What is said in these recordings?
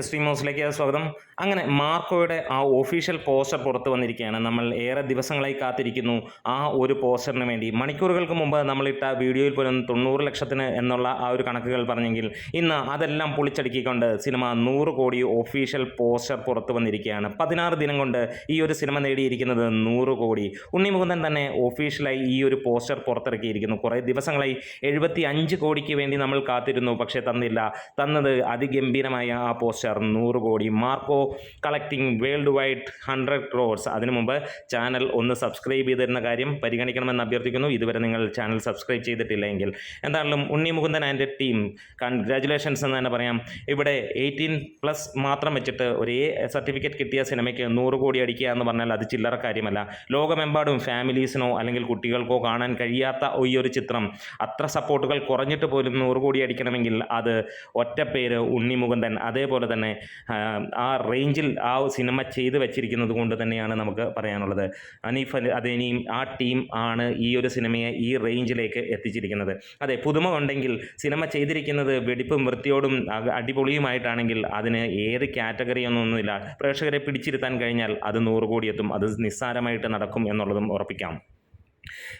എസ്ട്രീമോസിലേക്ക് സ്വാഗതം. അങ്ങനെ മാർക്കോയുടെ ആ ഒഫീഷ്യൽ പോസ്റ്റർ പുറത്തു വന്നിരിക്കുകയാണ്. നമ്മൾ ഏറെ ദിവസങ്ങളായി കാത്തിരിക്കുന്നു ആ ഒരു പോസ്റ്ററിന് വേണ്ടി. മണിക്കൂറുകൾക്ക് മുമ്പ് നമ്മളിട്ട വീഡിയോയിൽ പോലും 90 ലക്ഷത്തിന് എന്നുള്ള ആ ഒരു കണക്കുകൾ പറഞ്ഞെങ്കിൽ ഇന്ന് അതെല്ലാം പൊളിച്ചടുക്കിക്കൊണ്ട് സിനിമ 100 കോടി ഒഫീഷ്യൽ പോസ്റ്റർ പുറത്തു വന്നിരിക്കുകയാണ്. 16 ദിനം കൊണ്ട് ഈ ഒരു സിനിമ നേടിയിരിക്കുന്നത് 100 കോടി. ഉണ്ണി മുകുന്ദൻ തന്നെ ഒഫീഷ്യലായി ഈ ഒരു പോസ്റ്റർ പുറത്തിറക്കിയിരിക്കുന്നു. കുറേ ദിവസങ്ങളായി 75 കോടിക്ക് വേണ്ടി നമ്മൾ കാത്തിരുന്നു, പക്ഷേ തന്നില്ല. തന്നത് അതിഗംഭീരമായ ആ പോസ്റ്റർ 100 കോടി. Marco collecting world wide 100 crores. അതിനു മുമ്പ് ചാനൽ ഒന്ന് സബ്സ്ക്രൈബ് ചെയ്തിരുന്ന കാര്യം പരിഗണിക്കണമെന്ന് അഭ്യർത്ഥിക്കുന്നു. ഇതുവരെ നിങ്ങൾ ചാനൽ സബ്സ്ക്രൈബ് ചെയ്തിട്ടില്ല എങ്കിൽ. എന്തായാലും Unni Mukundan and team congratulations എന്ന് തന്നെ പറയാം. ഇവിടെ 18+ മാത്രം വെച്ചിട്ട് ഒരു സർട്ടിഫിക്കറ്റ് കിട്ടിയ സിനിമയ്ക്ക് 100 കോടി അടിക്കുക എന്ന് പറഞ്ഞാൽ അത് ചില്ലറ കാര്യമല്ല. ലോകമെമ്പാടും ഫാമിലീസിനോ അല്ലെങ്കിൽ കുട്ടികൾക്കോ കാണാൻ കഴിയാത്ത ഈ ഒരു ചിത്രം അത്ര സപ്പോർട്ടുകൾ കുറഞ്ഞിട്ട് പോലും 100 കോടി അടിക്കണമെങ്കിൽ അത് ഒറ്റ പേര് ഉണ്ണി മുകുന്ദൻ. അതേപോലെ തന്നെ ആ റേഞ്ചിൽ ആ സിനിമ ചെയ്ത് വെച്ചിരിക്കുന്നത് കൊണ്ട് തന്നെയാണ് നമുക്ക് പറയാനുള്ളത്. അനീഫ് അദേനിയും ആ ടീം ആണ് ഈ ഒരു സിനിമയെ ഈ റേഞ്ചിലേക്ക് എത്തിച്ചിരിക്കുന്നത്. അതെ, പുതുമ ഉണ്ടെങ്കിൽ സിനിമ ചെയ്തിരിക്കുന്നത് വെടിപ്പും വൃത്തിയോടും അടിപൊളിയുമായിട്ടാണെങ്കിൽ അതിന് ഏത് കാറ്റഗറി ഒന്നുമില്ല. പ്രേക്ഷകരെ പിടിച്ചിരുത്താൻ കഴിഞ്ഞാൽ അത് 100 കോടി എത്തും. അത് നിസ്സാരമായിട്ട് നടക്കും എന്നുള്ളതും ഉറപ്പിക്കാം.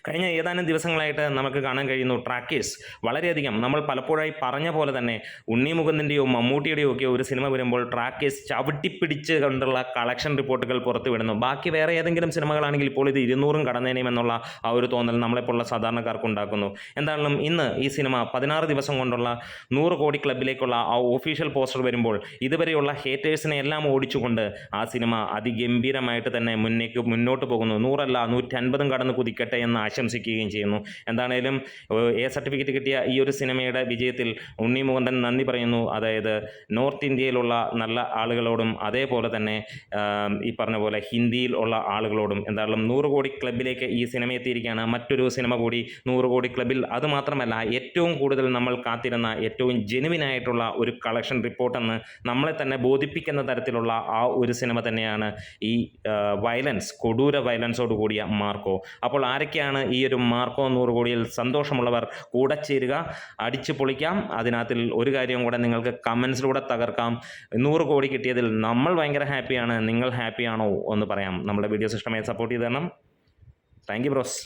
കഴിഞ്ഞ ഏതാനും ദിവസങ്ങളായിട്ട് നമുക്ക് കാണാൻ കഴിയുന്നു ട്രാക്കേഴ്സ് വളരെയധികം നമ്മൾ പലപ്പോഴായി പറഞ്ഞ പോലെ തന്നെ ഉണ്ണി മുകുന്ദൻ്റെയോ മമ്മൂട്ടിയുടെയോ ഒക്കെ ഒരു സിനിമ വരുമ്പോൾ ട്രാക്കേഴ്സ് ചവിട്ടിപ്പിടിച്ച് കൊണ്ടുള്ള കളക്ഷൻ റിപ്പോർട്ടുകൾ പുറത്തു വിടുന്നു. ബാക്കി വേറെ ഏതെങ്കിലും സിനിമകളാണെങ്കിൽ ഇപ്പോൾ ഇത് 200 കടന്നേനെയും എന്നുള്ള ആ ഒരു തോന്നൽ നമ്മളെപ്പോലുള്ള സാധാരണക്കാർക്ക് ഉണ്ടാക്കുന്നു. എന്തായാലും ഇന്ന് ഈ സിനിമ 16 ദിവസം കൊണ്ടുള്ള 100 കോടി ക്ലബിലേക്കുള്ള ആ ഒഫീഷ്യൽ പോസ്റ്റർ വരുമ്പോൾ ഇതുവരെയുള്ള ഹേറ്റേഴ്സിനെ എല്ലാം ഓടിച്ചുകൊണ്ട് ആ സിനിമ അതിഗംഭീരമായിട്ട് തന്നെ മുന്നോട്ട് പോകുന്നു. 100 അല്ല 150 കടന്ന് കുതിക്കട്ടെ എന്ന് ആശംസിക്കുകയും ചെയ്യുന്നു. എന്താണേലും സർട്ടിഫിക്കറ്റ് കിട്ടിയ ഈ ഒരു സിനിമയുടെ വിജയത്തിൽ ഉണ്ണി മുകുന്ദൻ നന്ദി പറയുന്നു. അതായത് നോർത്ത് ഇന്ത്യയിലുള്ള നല്ല ആളുകളോടും അതേപോലെ തന്നെ ഈ പറഞ്ഞ പോലെ ഹിന്ദിയിൽ ഉള്ള ആളുകളോടും. എന്തായാലും 100 കോടി ക്ലബിലേക്ക് ഈ സിനിമ എത്തിയിരിക്കുകയാണ്. മറ്റൊരു സിനിമ കൂടി 100 കോടി ക്ലബിൽ. അതുമാത്രമല്ല, ഏറ്റവും കൂടുതൽ നമ്മൾ കാത്തിരുന്ന ഏറ്റവും ജെനുവിനായിട്ടുള്ള ഒരു കളക്ഷൻ റിപ്പോർട്ടെന്ന് നമ്മളെ തന്നെ ബോധിപ്പിക്കുന്ന തരത്തിലുള്ള ആ ഒരു സിനിമ തന്നെയാണ് ഈ വയലൻസ്, കൊടൂര വയലൻസോട് കൂടിയ മാർക്കോ. അപ്പോൾ ആരൊക്കെയാണ് ഈ ഒരു മാർക്കോ 100 കോടിയിൽ സന്തോഷമുള്ളവർ? കൂടെ ചേരുക, അടിച്ചു പൊളിക്കാം. അതിനകത്തിൽ ഒരു കാര്യം കൂടെ നിങ്ങൾക്ക് കമൻസിലൂടെ തകർക്കാം. 100 കോടി കിട്ടിയതിൽ നമ്മൾ ഭയങ്കര ഹാപ്പിയാണ്. നിങ്ങൾ ഹാപ്പിയാണോ എന്ന് പറയാം. നമ്മുടെ വീഡിയോസ് ഇഷ്ടമായി സപ്പോർട്ട് ചെയ്ത് തരണം. Thank you bros.